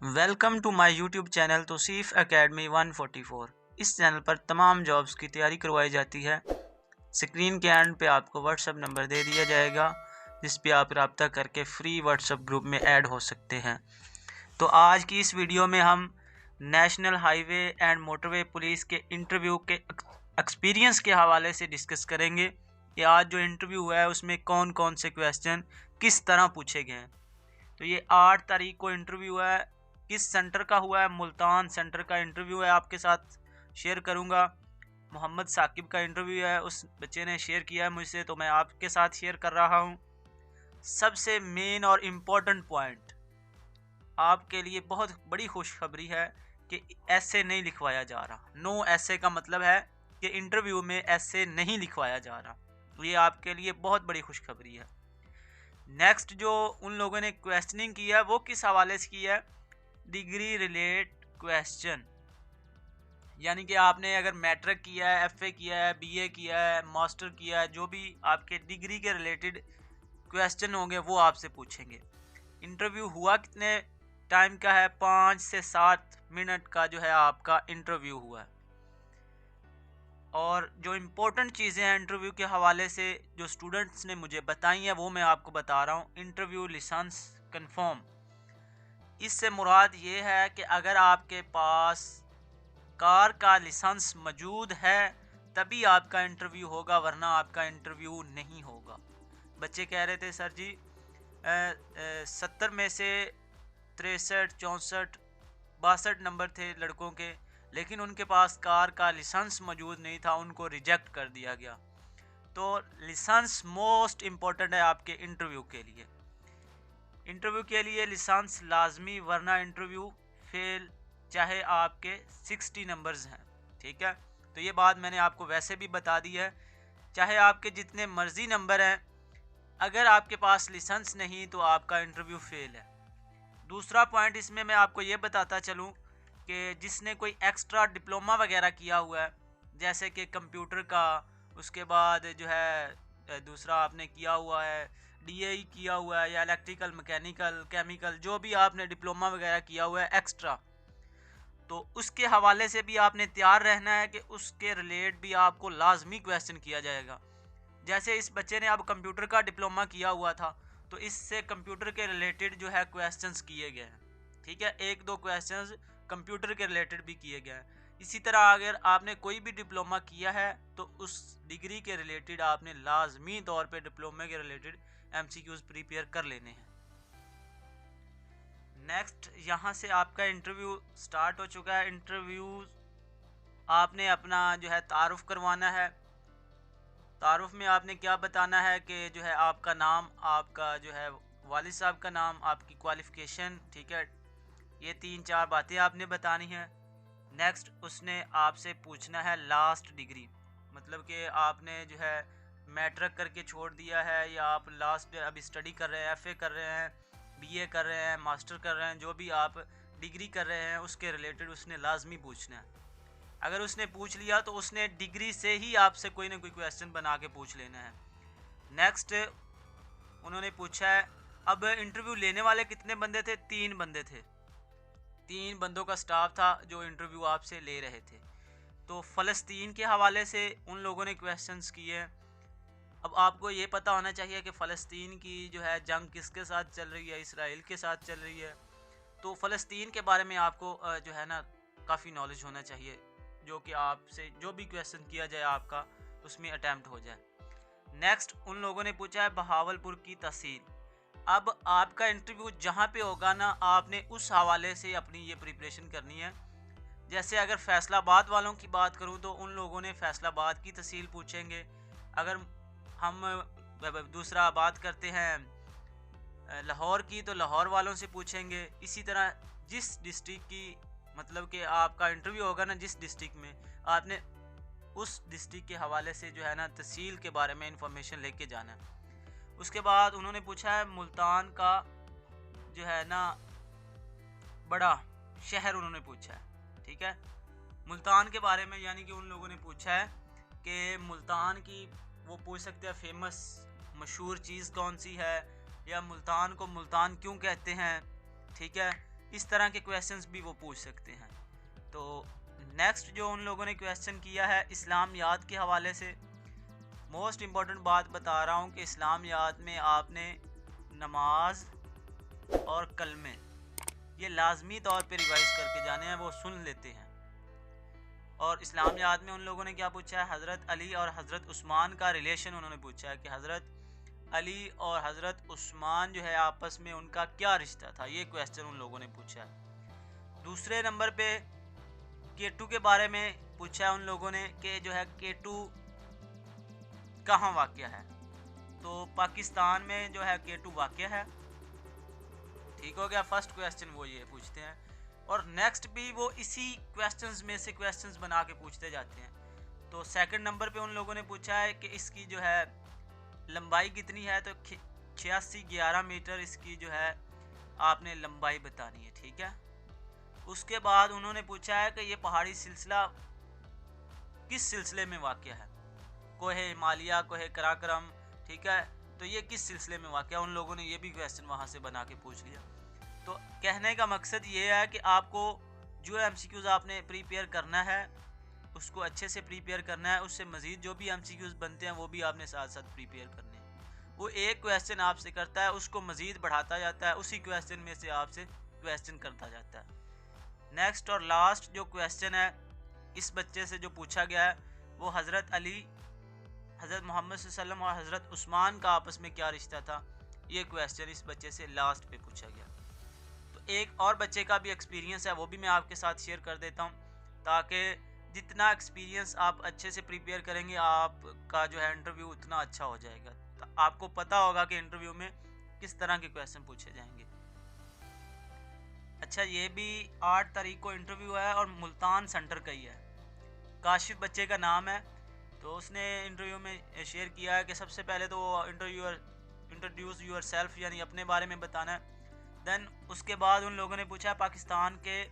Welcome to my YouTube channel Tauseef academy 144। इस channel पर तमाम जॉब्स की तैयारी करवाई जाती है। स्क्रीन के एंड पे आपको व्हाट्सएप नंबर दे दिया जाएगा जिस पे आप रब्ता करके फ्री व्हाट्सएप ग्रुप में ऐड हो सकते हैं। तो आज की इस वीडियो में हम national highway and motorway police के इंटरव्यू के एक्सपीरियंस के हवाले से डिस्कस करेंगे कि आज जो इंटरव्यू हुआ है उसमें कौन कौन से क्वेश्चन किस तरह पूछे गए हैं। तो ये 8 तारीख को इंटरव्यू है। किस सेंटर का हुआ है? मुल्तान सेंटर का इंटरव्यू है। आपके साथ शेयर करूंगा। मोहम्मद साकिब का इंटरव्यू है, उस बच्चे ने शेयर किया है मुझसे, तो मैं आपके साथ शेयर कर रहा हूं। सबसे मेन और इम्पोर्टेंट पॉइंट आपके लिए बहुत बड़ी खुशखबरी है कि ऐसे नहीं लिखवाया जा रहा। नो ऐसे का मतलब है कि इंटरव्यू में ऐसे नहीं लिखवाया जा रहा। तो ये आपके लिए बहुत बड़ी खुशखबरी है। नेक्स्ट जो उन लोगों ने क्वेश्चनिंग की है वो किस हवाले से की है? डिग्री रिलेट क्वेश्चन, यानी कि आपने अगर मैट्रिक किया है, एफए किया है, बीए किया है, मास्टर किया है, जो भी आपके डिग्री के रिलेटेड क्वेश्चन होंगे वो आपसे पूछेंगे। इंटरव्यू हुआ कितने टाइम का है? 5 से 7 मिनट का जो है आपका इंटरव्यू हुआ है। और जो इम्पोर्टेंट चीज़ें हैं इंटरव्यू के हवाले से जो स्टूडेंट्स ने मुझे बताई हैं वो मैं आपको बता रहा हूँ। इंटरव्यू लाइसेंस कंफर्म, इससे मुराद ये है कि अगर आपके पास कार का लाइसेंस मौजूद है तभी आपका इंटरव्यू होगा, वरना आपका इंटरव्यू नहीं होगा। बच्चे कह रहे थे सर जी 70 में से 63, 64, 62 नंबर थे लड़कों के, लेकिन उनके पास कार का लाइसेंस मौजूद नहीं था, उनको रिजेक्ट कर दिया गया। तो लाइसेंस मोस्ट इम्पोर्टेंट है आपके इंटरव्यू के लिए। इंटरव्यू के लिए लाइसेंस लाजमी, वरना इंटरव्यू फेल, चाहे आपके 60 नंबर्स हैं। ठीक है, तो ये बात मैंने आपको वैसे भी बता दी है। चाहे आपके जितने मर्जी नंबर हैं, अगर आपके पास लाइसेंस नहीं तो आपका इंटरव्यू फेल है। दूसरा पॉइंट इसमें मैं आपको ये बताता चलूँ कि जिसने कोई एक्स्ट्रा डिप्लोमा वगैरह किया हुआ है, जैसे कि कंप्यूटर का, उसके बाद जो है दूसरा आपने किया हुआ है डीएई किया हुआ है, या इलेक्ट्रिकल, मैकेनिकल, केमिकल, जो भी आपने डिप्लोमा वगैरह किया हुआ है एक्स्ट्रा, तो उसके हवाले से भी आपने तैयार रहना है कि उसके रिलेट भी आपको लाजमी क्वेश्चन किया जाएगा। जैसे इस बच्चे ने अब कंप्यूटर का डिप्लोमा किया हुआ था, तो इससे कंप्यूटर के रिलेटेड जो है क्वेश्चंस किए गए हैं। ठीक है, 1-2 क्वेश्चंस कंप्यूटर के रिलेटेड भी किए गए हैं। इसी तरह अगर आपने कोई भी डिप्लोमा किया है तो उस डिग्री के रिलेटेड आपने लाजमी तौर पे डिप्लोमा के रिलेटेड एमसीक्यूज प्रिपेयर कर लेने हैं। नेक्स्ट, यहाँ से आपका इंटरव्यू स्टार्ट हो चुका है। इंटरव्यू आपने अपना जो है तारुफ करवाना है। तारुफ में आपने क्या बताना है कि जो है आपका नाम, आपका जो है वालिद साहब का नाम, आपकी क्वालिफ़िकेशन, ठीक है, ये 3-4 बातें आपने बतानी हैं। नेक्स्ट, उसने आपसे पूछना है लास्ट डिग्री, मतलब कि आपने जो है मैट्रिक करके छोड़ दिया है या आप लास्ट अभी स्टडी कर रहे हैं, एफए कर रहे हैं, बीए कर रहे हैं, मास्टर कर रहे हैं, जो भी आप डिग्री कर रहे हैं उसके रिलेटेड उसने लाजमी पूछना है। अगर उसने पूछ लिया तो उसने डिग्री से ही आपसे कोई ना कोई क्वेश्चन बना के पूछ लेना है। नेक्स्ट, उन्होंने पूछा है अब इंटरव्यू लेने वाले कितने बंदे थे? 3 बंदे थे। 3 बंदों का स्टाफ था जो इंटरव्यू आपसे ले रहे थे। तो फ़लस्तीन के हवाले से उन लोगों ने क्वेश्चंस किए। अब आपको ये पता होना चाहिए कि फ़लस्तीन की जो है जंग किसके साथ चल रही है? इसराइल के साथ चल रही है। तो फ़लस्तीन के बारे में आपको जो है ना काफ़ी नॉलेज होना चाहिए, जो कि आपसे जो भी क्वेश्चन किया जाए आपका उसमें अटैम्प्ट हो जाए। नेक्स्ट, उन लोगों ने पूछा है बहावलपुर की तहसील। अब आपका इंटरव्यू जहाँ पे होगा ना, आपने उस हवाले से अपनी ये प्रिपरेशन करनी है। जैसे अगर फैसलाबाद वालों की बात करूँ तो उन लोगों ने फैसलाबाद की तहसील पूछेंगे। अगर हम दूसरा बात करते हैं लाहौर की, तो लाहौर वालों से पूछेंगे। इसी तरह जिस डिस्ट्रिक्ट की, मतलब कि आपका इंटरव्यू होगा ना जिस डिस्ट्रिक्ट में, आपने उस डिस्ट्रिक्ट के हवाले से जो है ना तहसील के बारे में इंफॉर्मेशन लेके जाना है। उसके बाद उन्होंने पूछा है मुल्तान का जो है ना बड़ा शहर, उन्होंने पूछा है। ठीक है, मुल्तान के बारे में, यानी कि उन लोगों ने पूछा है कि मुल्तान की, वो पूछ सकते हैं फेमस मशहूर चीज़ कौन सी है, या मुल्तान को मुल्तान क्यों कहते हैं। ठीक है, इस तरह के क्वेश्चंस भी वो पूछ सकते हैं। तो नेक्स्ट जो उन लोगों ने क्वेश्चन किया है इस्लाम याद के हवाले से, मोस्ट इम्पॉर्टेंट बात बता रहा हूँ कि इस्लाम याद में आपने नमाज और कलमे ये लाजमी तौर पे रिवाइज करके जाने हैं, वो सुन लेते हैं। और इस्लाम याद में उन लोगों ने क्या पूछा है, हज़रत अली और हज़रत उस्मान का रिलेशन उन्होंने पूछा है कि हज़रत अली और हज़रत उस्मान जो है आपस में उनका क्या रिश्ता था, ये क्वेश्चन उन लोगों ने पूछा है। दूसरे नंबर पे केटू के बारे में पूछा है उन लोगों ने कि जो है केटू कहाँ वाक़ है। तो पाकिस्तान में जो है केटू वाक़ है। ठीक हो गया, फर्स्ट क्वेश्चन वो ये पूछते हैं। और नेक्स्ट भी वो इसी क्वेश्चंस में से क्वेश्चंस बना के पूछते जाते हैं। तो सेकंड नंबर पे उन लोगों ने पूछा है कि इसकी जो है लंबाई कितनी है, तो 8611 मीटर इसकी जो है आपने लंबाई बतानी है। ठीक है, उसके बाद उन्होंने पूछा है कि ये पहाड़ी सिलसिला किस सिलसिले में वाक़ है, कोहे हिमालय, कोहे कराकरम। ठीक है, तो ये किस सिलसिले में वाक़ है, उन लोगों ने ये भी क्वेश्चन वहाँ से बना के पूछ लिया। तो कहने का मकसद ये है कि आपको जो MCQs आपने प्रिपेयर करना है उसको अच्छे से प्रिपेयर करना है, उससे मज़ीद जो भी MCQs बनते हैं वो भी आपने साथ साथ प्रिपेयर करने हैं। वो एक क्वेश्चन आपसे करता है, उसको मज़ीद बढ़ाता जाता है, उसी क्वेश्चन में से आपसे क्वेश्चन करता जाता है। नेक्स्ट और लास्ट जो क्वेश्चन है इस बच्चे से जो पूछा गया है वो हज़रत अली, हज़रत मोहम्मद सल्लल्लाहु अलैहि वसल्लम और हज़रत उस्मान का आपस में क्या रिश्ता था, ये क्वेश्चन इस बच्चे से लास्ट पे पूछा गया। तो एक और बच्चे का भी एक्सपीरियंस है, वो भी मैं आपके साथ शेयर कर देता हूँ, ताकि जितना एक्सपीरियंस आप अच्छे से प्रिपेयर करेंगे आपका जो है इंटरव्यू उतना अच्छा हो जाएगा। तो आपको पता होगा कि इंटरव्यू में किस तरह के क्वेश्चन पूछे जाएंगे। अच्छा, ये भी 8 तारीख को इंटरव्यू है और मुल्तान सेंटर का ही है। काशिफ बच्चे का नाम है। तो उसने इंटरव्यू में शेयर किया है कि सबसे पहले तो इंट्रोड्यूस यूर सेल्फ यानी अपने बारे में बताना है। देन उसके बाद उन लोगों ने पूछा पाकिस्तान के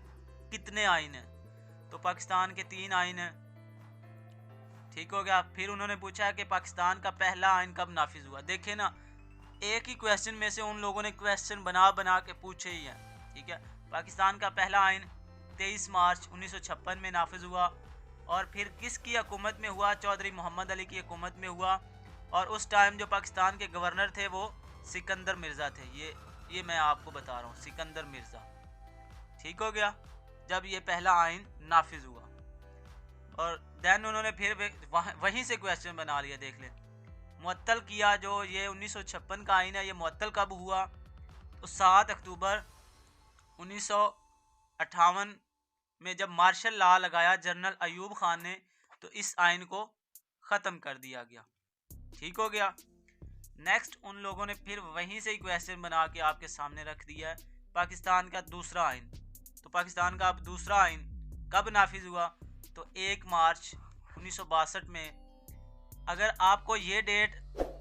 कितने आइन हैं, तो पाकिस्तान के 3 आइन हैं। ठीक हो गया। फिर उन्होंने पूछा कि पाकिस्तान का पहला आइन कब नाफिज हुआ। देखे ना, एक ही क्वेश्चन में से उन लोगों ने क्वेश्चन बना बना के पूछे ही हैं। ठीक है, पाकिस्तान का पहला आइन 23 मार्च 1956 में नाफिज हुआ। और फिर किसकी हुकूमत में हुआ, चौधरी मोहम्मद अली की हुकूमत में हुआ। और उस टाइम जो पाकिस्तान के गवर्नर थे वो सिकंदर मिर्ज़ा थे। ये मैं आपको बता रहा हूँ, सिकंदर मिर्ज़ा। ठीक हो गया, जब ये पहला आइन नाफिज हुआ। और देन उन्होंने फिर वहीं से क्वेश्चन बना लिया। देख लें, मुअत्तल किया, जो ये 1956 का आइन है, ये मुअत्तल कब हुआ, तो 7 अक्टूबर 1958 में जब मार्शल लॉ लगाया जनरल अयूब खान ने, तो इस आइन को ख़त्म कर दिया गया। ठीक हो गया। नेक्स्ट उन लोगों ने फिर वहीं से ही क्वेश्चन बना के आपके सामने रख दिया है, पाकिस्तान का दूसरा आइन। तो पाकिस्तान का अब दूसरा आइन कब नाफिज हुआ, तो 1 मार्च 1962 में। अगर आपको ये डेट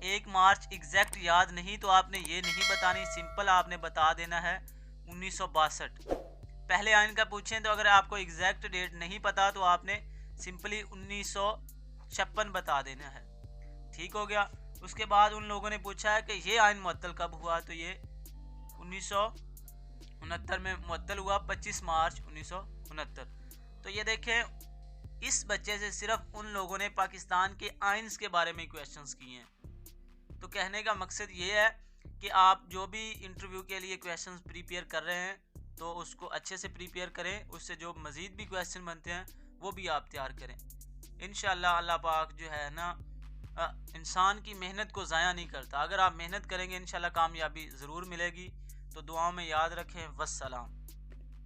1 मार्च एग्जैक्ट याद नहीं तो आपने ये नहीं बतानी, सिंपल आपने बता देना है 1962। पहले आइन का पूछें तो अगर आपको एग्जैक्ट डेट नहीं पता तो आपने सिंपली 1956 बता देना है। ठीक हो गया। उसके बाद उन लोगों ने पूछा है कि ये आइन मुअत्तल कब हुआ, तो ये 1969 में मुअत्तल हुआ, 25 मार्च 1969। तो ये देखें, इस बच्चे से सिर्फ उन लोगों ने पाकिस्तान के आइन्स के बारे में क्वेश्चंस किए हैं। तो कहने का मकसद ये है कि आप जो भी इंटरव्यू के लिए क्वेश्चंस प्रिपेयर कर रहे हैं तो उसको अच्छे से प्रिपेयर करें, उससे जो मज़ीद भी क्वेश्चन बनते हैं वो भी आप तैयार करें। इंशाअल्लाह अल्लाह पाक जो है ना इंसान की मेहनत को ज़ाया नहीं करता। अगर आप मेहनत करेंगे इंशाअल्लाह कामयाबी ज़रूर मिलेगी। तो दुआओं में याद रखें। वस्सलाम।